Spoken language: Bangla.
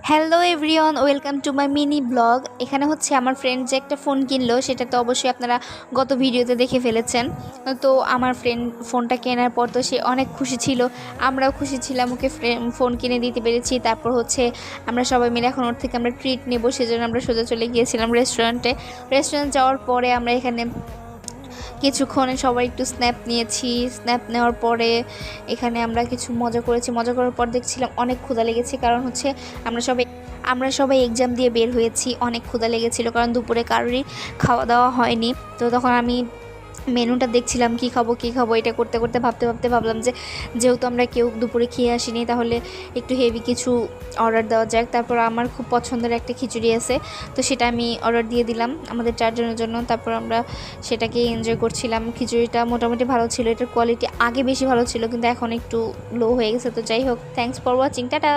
Hello everyone, welcome to my mini blog. এখানে হচ্ছে আমার ফ্রেন্ড যে একটা ফোন কিনলো, সেটা তো অবশ্যই আপনারা গত ভিডিওতে দেখে ফেলেছেন। তো আমার ফ্রেন্ড ফোনটা কেনার পর তো সে অনেক খুশি ছিল, আমরাও খুশি ছিলাম, ওকে ফোন কিনে দিতে পেরেছি। তারপর হচ্ছে আমরা সবাই মিলে এখন ওর থেকে আমরা ট্রিট নেবো, সেজন্য আমরা সোজা চলে গিয়েছিলাম রেস্টুরেন্ট যাওয়ার পরে আমরা এখানে কিছুক্ষণে সবাই একটু স্ন্যাপ নিয়েছি। স্ন্যাপ নেওয়ার পরে এখানে আমরা কিছু মজা করেছি। মজা করার পর দেখছিলাম অনেক ক্ষুধা লেগেছে, কারণ হচ্ছে আমরা সবাই এক্সাম দিয়ে বের হয়েছি। অনেক ক্ষুধা লেগেছিল কারণ দুপুরে কারোরই খাওয়া দাওয়া হয়নি। তো তখন আমি মেনুটা দেখছিলাম কী খাবো, এটা করতে করতে ভাবতে ভাবলাম যে যেহেতু আমরা কেউ দুপুরে খেয়ে আসিনি, তাহলে একটু হেভি কিছু অর্ডার দেওয়া যাক। তারপর আমার খুব পছন্দের একটা খিচুড়ি আছে, তো সেটা আমি অর্ডার দিয়ে দিলাম আমাদের 4 জনের জন্য। তারপর আমরা সেটাকে এনজয় করছিলাম। খিচুড়িটা মোটামুটি ভালো ছিল, এটার কোয়ালিটি আগে বেশি ভালো ছিল, কিন্তু এখন একটু লো হয়ে গেছে। তো যাই হোক, থ্যাংকস ফর ওয়াচিং, টাটা।